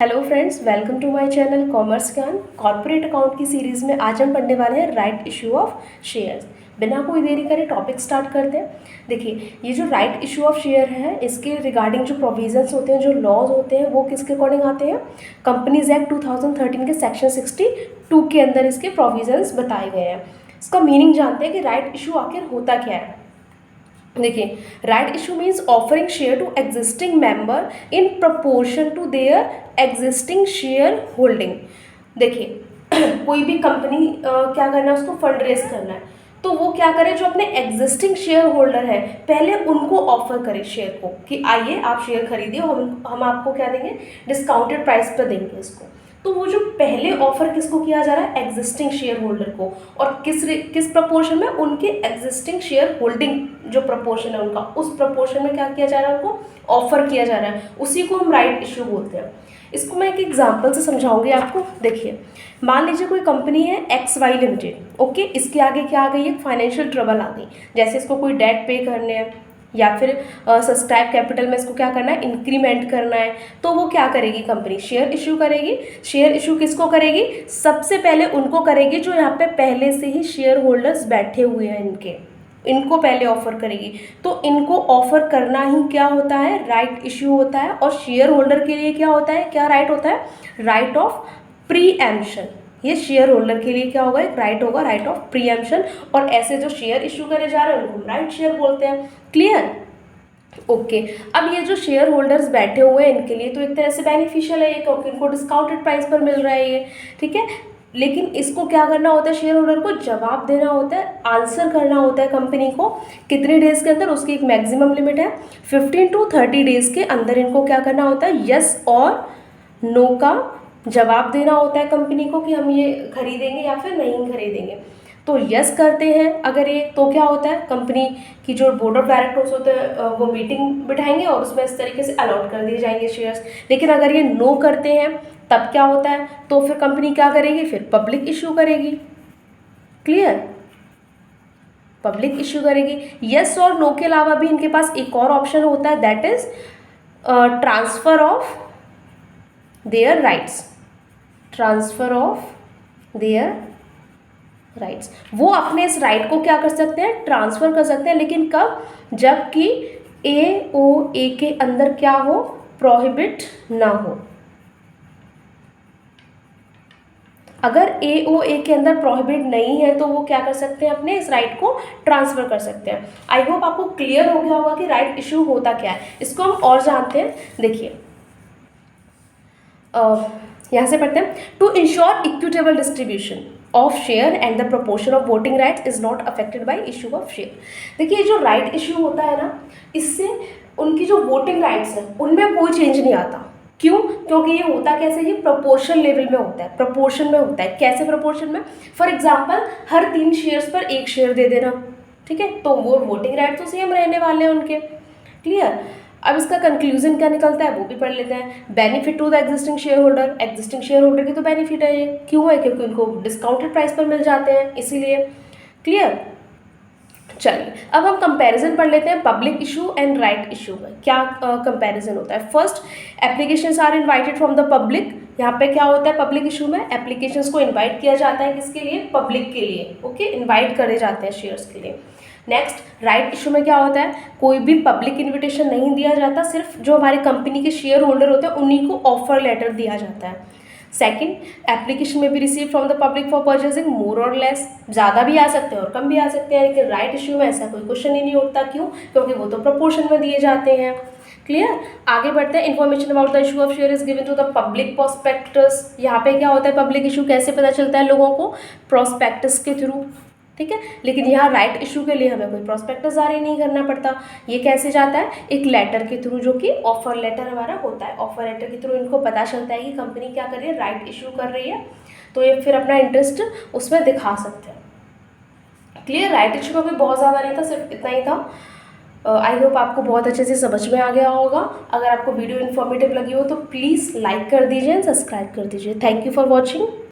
Hello friends, welcome to my channel commerce Gyan. Corporate account की series में आज हम पढ़ने वाले हैं राइट इशू ऑफ शेयर्स। बिना कोई देरी करे टॉपिक स्टार्ट करते हैं। देखिए, ये जो राइट इशू ऑफ शेयर है, इसके रिगार्डिंग जो प्रोविजंस होते हैं, जो लॉज होते हैं, वो किसके अकॉर्डिंग आते हैं? कंपनीज एक्ट 2013 के सेक्शन 62 के अंदर इसके प्रोविजंस बताए गए हैं। इसका मीनिंग जानते हैं कि राइट इशू आखिर होता क्या है। देखिए, right issue means offering share to existing member in proportion to their existing share holding. देखिए, कोई भी कंपनी क्या करना है, उसको फंड रेज करना है, तो वो क्या करे, जो अपने एग्जिस्टिंग शेयर होल्डर है पहले उनको ऑफर करे शेयर को कि आइए आप शेयर खरीदिए, हम आपको क्या देंगे, डिस्काउंटेड प्राइस पर देंगे इसको। तो वो जो पहले ऑफर किसको किया जा रहा है, एग्जिस्टिंग शेयर होल्डर को, और किस प्रपोर्शन में, उनके एग्जिस्टिंग शेयर होल्डिंग जो प्रपोर्शन है उनका, उस प्रपोर्शन में क्या किया जा रहा है, उनको ऑफर किया जा रहा है। उसी को हम राइट इशू बोलते हैं। इसको मैं एक एग्जांपल से समझाऊंगी आपको। देखिए, मान लीजिए कोई कंपनी है XY लिमिटेड, ओके, इसके आगे क्या आ गई, एक फाइनेंशियल ट्रबल आ गई, जैसे इसको कोई डेट पे करने हैं या फिर सब्सक्राइब कैपिटल में इसको क्या करना है, इंक्रीमेंट करना है। तो वो क्या करेगी, कंपनी शेयर इशू करेगी। शेयर इशू किसको करेगी? सबसे पहले उनको करेगी जो यहाँ पे पहले से ही शेयर होल्डर्स बैठे हुए हैं, इनको पहले ऑफर करेगी। तो इनको ऑफर करना ही क्या होता है, राइट इशू होता है। और शेयर होल्डर के लिए क्या होता है, क्या राइट होता है, राइट ऑफ प्रीएम्पशन। ये शेयर होल्डर के लिए क्या होगा, एक राइट होगा, राइट ऑफ प्रीएम्पशन। और ऐसे जो शेयर इशू करे जा रहे हैं उनको राइट शेयर बोलते हैं। क्लियर? ओके। अब ये जो शेयर होल्डर्स बैठे हुए हैं, इनके लिए तो एक तरह से बेनिफिशियल है ये, क्योंकि इनको डिस्काउंटेड प्राइस पर मिल रहा है ये, ठीक है। लेकिन इसको क्या करना होता है, शेयर होल्डर को जवाब देना होता है, आंसर करना होता है कंपनी को। कितने डेज के अंदर? उसकी एक मैक्सिमम लिमिट है, 15 to 30 डेज के अंदर इनको क्या करना होता है, यस और नो का जवाब देना होता है कंपनी को कि हम ये खरीदेंगे या फिर नहीं खरीदेंगे। तो यस करते हैं अगर ये, तो क्या होता है, कंपनी की जो बोर्ड ऑफ डायरेक्टर्स होते हैं वो मीटिंग बिठाएंगे और उसमें इस तरीके से अलॉट कर दिए जाएंगे शेयर्स। लेकिन अगर ये नो करते हैं तब क्या होता है, तो फिर कंपनी क्या करेगी, फिर पब्लिक इशू करेगी। क्लियर? पब्लिक इशू करेगी। यस और नो के अलावा भी इनके पास एक और ऑप्शन होता है, that is transfer of their rights. Transfer of their rights, वो अपने इस राइट को क्या कर सकते हैं, ट्रांसफर कर सकते हैं। लेकिन कब? जबकि AOA के अंदर क्या हो, प्रोहिबिट ना हो। अगर AOA के अंदर प्रोहिबिट नहीं है तो वो क्या कर सकते हैं, अपने इस राइट को ट्रांसफर कर सकते हैं। आई होप आपको क्लियर हो गया होगा कि राइट इशू होता क्या है। इसको हम और जानते हैं। देखिए, यहाँ से पढ़ते हैं। To ensure equitable distribution of share and the proportion of voting rights is not affected by issue of share. देखिए, जो राइट इशू होता है ना, इससे उनकी जो वोटिंग राइट्स हैं उनमें कोई चेंज नहीं आता। क्यों? क्योंकि ये होता कैसे, ये प्रोपोर्शन लेवल में होता है, प्रोपोर्शन में होता है। कैसे प्रोपोर्शन में? फॉर एग्जाम्पल, हर 3 शेयर्स पर 1 शेयर दे देना, ठीक है, तो वो वोटिंग राइट तो सेम रहने वाले हैं उनके। क्लियर? अब इसका कंक्लूजन क्या निकलता है वो भी पढ़ लेते हैं। Benefit to the existing share holder, existing share holder की तो बेनिफिट है ये। क्यों है? क्योंकि उनको डिस्काउंटेड प्राइस पर मिल जाते हैं, इसीलिए। क्लियर? चलिए, अब हम कंपैरिजन पढ़ लेते हैं public issue and right issue में क्या कंपैरिजन होता है। First, applications are invited from the public. यहाँ पे क्या होता है, पब्लिक इशू में एप्लीकेशंस को इनवाइट किया जाता है, किसके लिए, पब्लिक के लिए, ओके, इनवाइट करे जाते हैं शेयर्स के लिए। नेक्स्ट, राइट इशू में क्या होता है, कोई भी पब्लिक इन्विटेशन नहीं दिया जाता, सिर्फ जो हमारी कंपनी के शेयर होल्डर होते हैं उन्हीं को ऑफर लेटर दिया जाता है। सेकंड, एप्लीकेशन में भी receive from the public for purchasing more और लेस, ज़्यादा भी आ सकते हैं और कम भी आ सकते हैं। लेकिन राइट इशू में ऐसा कोई क्वेश्चन ही नहीं उठता। क्यों? क्योंकि वो तो प्रोपोर्शन में दिए जाते हैं। क्लियर? आगे बढ़ते हैं। Information about the issue of share is given to the public prospectus. यहाँ पे क्या होता है, पब्लिक इशू कैसे पता चलता है लोगों को, प्रोस्पेक्टस के थ्रू, ठीक है। लेकिन यहाँ राइट इशू के लिए हमें कोई प्रोस्पेक्टस जारी नहीं करना पड़ता। ये कैसे जाता है, एक लेटर के थ्रू, जो कि ऑफर लेटर हमारा होता है। ऑफर लेटर के थ्रू इनको पता चलता है कि कंपनी क्या कर रही है, राइट इशू कर रही है, तो ये फिर अपना इंटरेस्ट उसमें दिखा सकते हैं। क्लियर? राइट इशू का भी बहुत ज़्यादा नहीं था, सिर्फ इतना ही था। आई होप आपको बहुत अच्छे से समझ में आ गया होगा। अगर आपको वीडियो इन्फॉर्मेटिव लगी हो तो प्लीज़ लाइक कर दीजिए एंड सब्सक्राइब कर दीजिए। Thank you for watching.